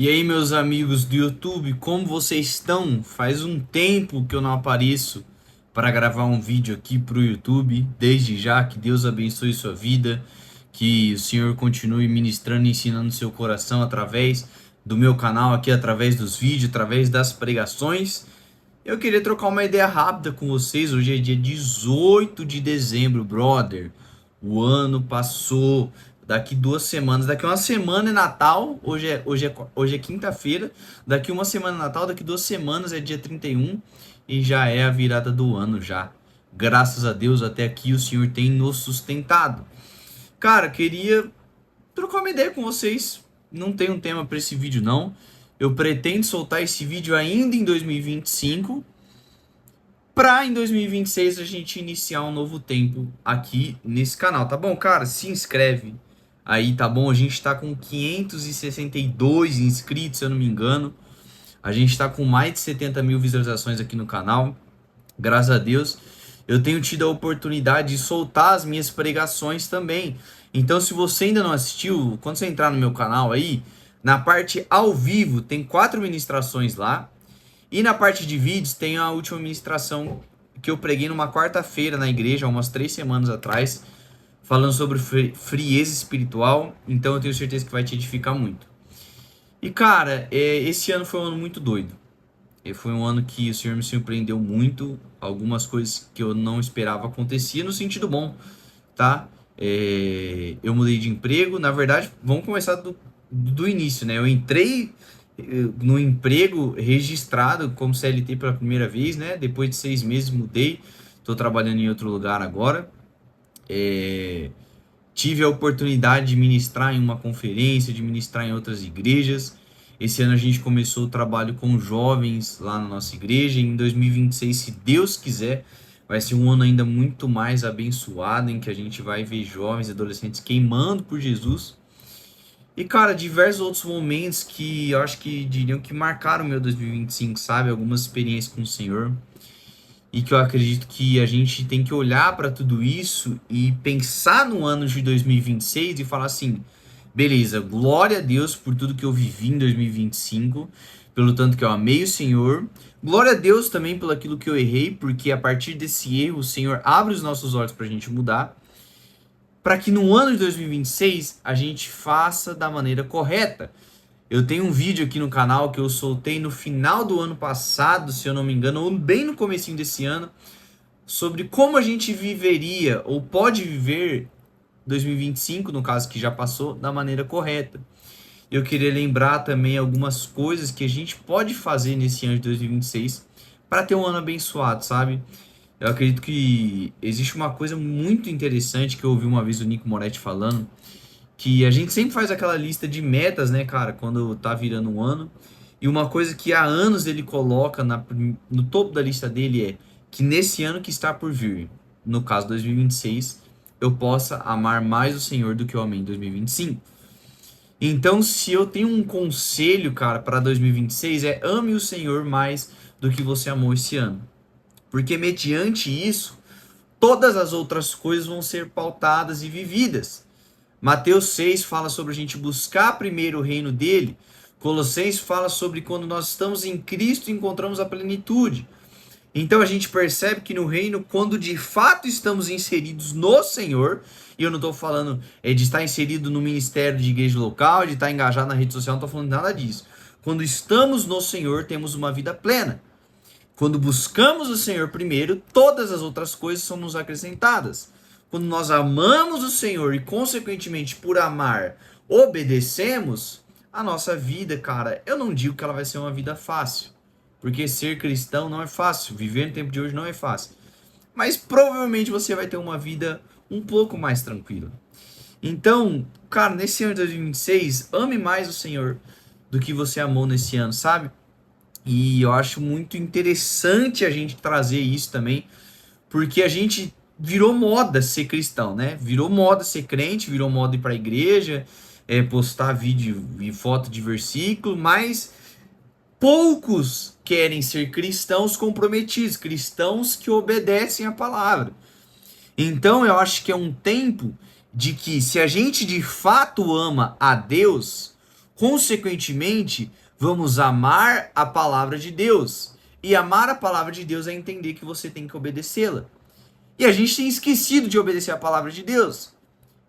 E aí, meus amigos do YouTube, como vocês estão? Faz um tempo que eu não apareço para gravar um vídeo aqui para o YouTube. Desde já, que Deus abençoe sua vida, que o Senhor continue ministrando e ensinando seu coração através do meu canal aqui, através dos vídeos, através das pregações. Eu queria trocar uma ideia rápida com vocês. Hoje é dia 18 de dezembro, brother. O ano passou. Daqui 2 semanas, daqui uma semana é Natal. Hoje é quinta-feira. Daqui uma semana é Natal, daqui 2 semanas é dia 31 e já é a virada do ano já. Graças a Deus, até aqui o Senhor tem nos sustentado. Cara, queria trocar uma ideia com vocês. Não tem um tema para esse vídeo não. Eu pretendo soltar esse vídeo ainda em 2025, para em 2026 a gente iniciar um novo tempo aqui nesse canal, tá bom? Cara, se inscreve aí, tá bom? A gente tá com 562 inscritos, se eu não me engano. A gente tá com mais de 70 mil visualizações aqui no canal. Graças a Deus. Eu tenho tido a oportunidade de soltar as minhas pregações também. Então, se você ainda não assistiu, quando você entrar no meu canal aí, na parte ao vivo tem 4 ministrações lá. E na parte de vídeos tem a última ministração que eu preguei numa quarta-feira na igreja, umas 3 semanas atrás, falando sobre frieza espiritual. Então eu tenho certeza que vai te edificar muito. E cara, esse ano foi um ano muito doido. Foi um ano que o Senhor me surpreendeu muito. Algumas coisas que eu não esperava acontecia no sentido bom, tá? Eu mudei de emprego. Na verdade, vamos começar do início, né? Eu entrei no emprego registrado como CLT pela primeira vez, né? Depois de 6 meses mudei. Estou trabalhando em outro lugar agora. Tive a oportunidade de ministrar em uma conferência, de ministrar em outras igrejas. Esse ano a gente começou o trabalho com jovens lá na nossa igreja. Em 2026, se Deus quiser, vai ser um ano ainda muito mais abençoado, em que a gente vai ver jovens e adolescentes queimando por Jesus. E, cara, diversos outros momentos que eu acho que diriam que marcaram o meu 2025, sabe? Algumas experiências com o Senhor. E que eu acredito que a gente tem que olhar para tudo isso e pensar no ano de 2026 e falar assim: beleza, glória a Deus por tudo que eu vivi em 2025, pelo tanto que eu amei o Senhor. Glória a Deus também pelo aquilo que eu errei, porque a partir desse erro o Senhor abre os nossos olhos para a gente mudar, para que no ano de 2026 a gente faça da maneira correta. Eu tenho um vídeo aqui no canal que eu soltei no final do ano passado, se eu não me engano, ou bem no comecinho desse ano, sobre como a gente viveria ou pode viver 2025, no caso que já passou, da maneira correta. Eu queria lembrar também algumas coisas que a gente pode fazer nesse ano de 2026 para ter um ano abençoado, sabe? Eu acredito que existe uma coisa muito interessante que eu ouvi uma vez o Nico Moretti falando, que a gente sempre faz aquela lista de metas, né, cara, quando tá virando um ano. E uma coisa que há anos ele coloca no topo da lista dele é que nesse ano que está por vir, no caso 2026, eu possa amar mais o Senhor do que eu amei em 2025. Então, se eu tenho um conselho, cara, para 2026 é ame o Senhor mais do que você amou esse ano. Porque mediante isso, todas as outras coisas vão ser pautadas e vividas. Mateus 6 fala sobre a gente buscar primeiro o reino dele. Colossenses fala sobre quando nós estamos em Cristo encontramos a plenitude. Então a gente percebe que no reino, quando de fato estamos inseridos no Senhor, e eu não estou falando de estar inserido no ministério de igreja local, de estar engajado na rede social, não estou falando nada disso. Quando estamos no Senhor, temos uma vida plena. Quando buscamos o Senhor primeiro, todas as outras coisas são nos acrescentadas. Quando nós amamos o Senhor e, consequentemente, por amar, obedecemos, a nossa vida, cara, eu não digo que ela vai ser uma vida fácil. Porque ser cristão não é fácil, viver no tempo de hoje não é fácil. Mas provavelmente você vai ter uma vida um pouco mais tranquila. Então, cara, nesse ano de 2026, ame mais o Senhor do que você amou nesse ano, sabe? E eu acho muito interessante a gente trazer isso também, porque a gente virou moda ser cristão, né? Virou moda ser crente, virou moda ir pra igreja, postar vídeo e foto de versículo, mas poucos querem ser cristãos comprometidos, cristãos que obedecem a palavra. Então eu acho que é um tempo de que, se a gente de fato ama a Deus, Consequentemente, vamos amar a palavra de Deus. E amar a palavra de Deus é entender que você tem que obedecê-la. E a gente tem esquecido de obedecer a palavra de Deus.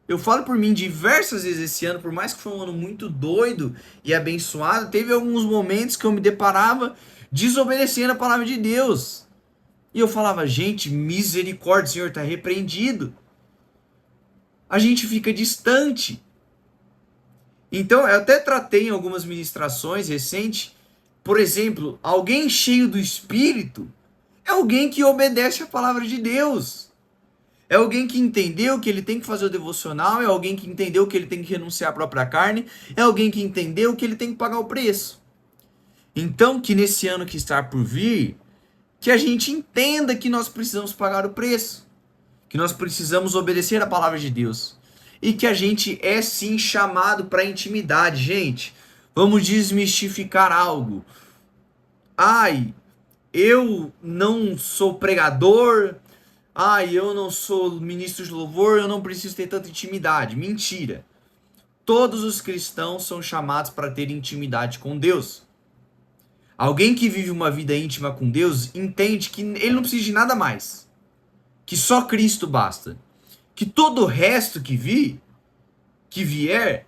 Eu falo por mim diversas vezes esse ano, por mais que foi um ano muito doido e abençoado, teve alguns momentos que eu me deparava desobedecendo a palavra de Deus. E eu falava, gente, misericórdia, Senhor, está repreendido. A gente fica distante. Então, eu até tratei em algumas ministrações recentes, por exemplo, alguém cheio do Espírito é alguém que obedece a palavra de Deus. É alguém que entendeu que ele tem que fazer o devocional, é alguém que entendeu que ele tem que renunciar à própria carne, é alguém que entendeu que ele tem que pagar o preço. Então, que nesse ano que está por vir, que a gente entenda que nós precisamos pagar o preço, que nós precisamos obedecer a palavra de Deus e que a gente é sim chamado para intimidade, gente. Vamos desmistificar algo. Ai, eu não sou pregador, eu não sou ministro de louvor, eu não preciso ter tanta intimidade. Mentira. Todos os cristãos são chamados para ter intimidade com Deus. Alguém que vive uma vida íntima com Deus entende que ele não precisa de nada mais. Que só Cristo basta. Que todo o resto que vier,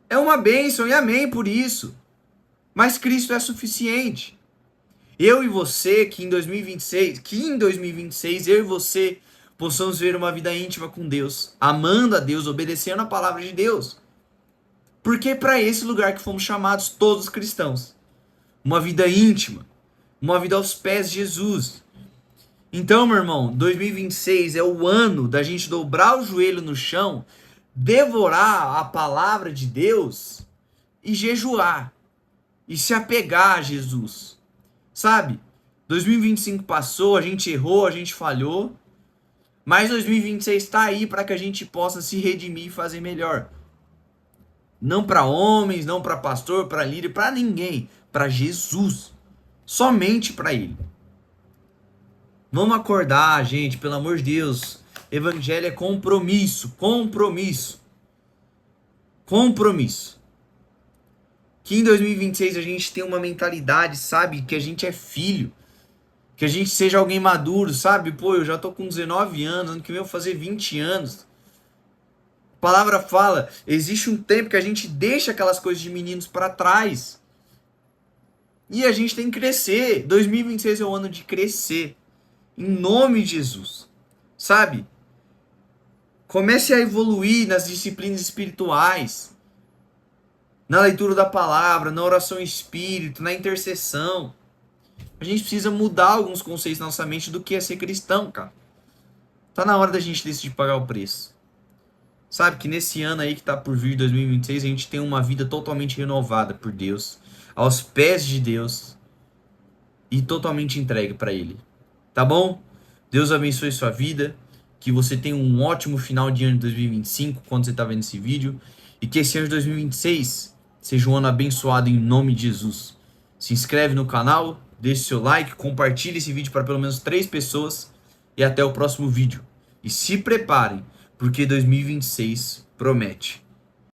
é uma bênção e amém por isso. Mas Cristo é suficiente. Eu e você, que em 2026 eu e você possamos ver uma vida íntima com Deus, amando a Deus, obedecendo a palavra de Deus. Porque é para esse lugar que fomos chamados todos os cristãos. Uma vida íntima, uma vida aos pés de Jesus. Então, meu irmão, 2026 é o ano da gente dobrar o joelho no chão, devorar a palavra de Deus e jejuar. E se apegar a Jesus. Sabe? 2025 passou, a gente errou, a gente falhou. Mas 2026 está aí para que a gente possa se redimir e fazer melhor. Não para homens, não para pastor, para líder, para ninguém. Para Jesus. Somente para Ele. Vamos acordar, gente, pelo amor de Deus. Evangelho é compromisso. Compromisso. Compromisso. Que em 2026 a gente tenha uma mentalidade, sabe? Que a gente é filho. Que a gente seja alguém maduro, sabe? Pô, eu já tô com 19 anos, ano que vem eu vou fazer 20 anos. A palavra fala, existe um tempo que a gente deixa aquelas coisas de meninos para trás. E a gente tem que crescer. 2026 é o ano de crescer. Em nome de Jesus. Sabe? Comece a evoluir nas disciplinas espirituais. Na leitura da palavra, na oração em espírito, na intercessão. A gente precisa mudar alguns conceitos na nossa mente do que é ser cristão, cara. Tá na hora da gente decidir pagar o preço. Sabe que nesse ano aí que tá por vir, 2026, a gente tem uma vida totalmente renovada por Deus, aos pés de Deus e totalmente entregue para Ele. Tá bom? Deus abençoe sua vida, que você tenha um ótimo final de ano de 2025, quando você tá vendo esse vídeo, e que esse ano de 2026 seja um ano abençoado em nome de Jesus. Se inscreve no canal, deixe seu like, compartilhe esse vídeo para pelo menos 3 pessoas e até o próximo vídeo. E se preparem, porque 2026 promete.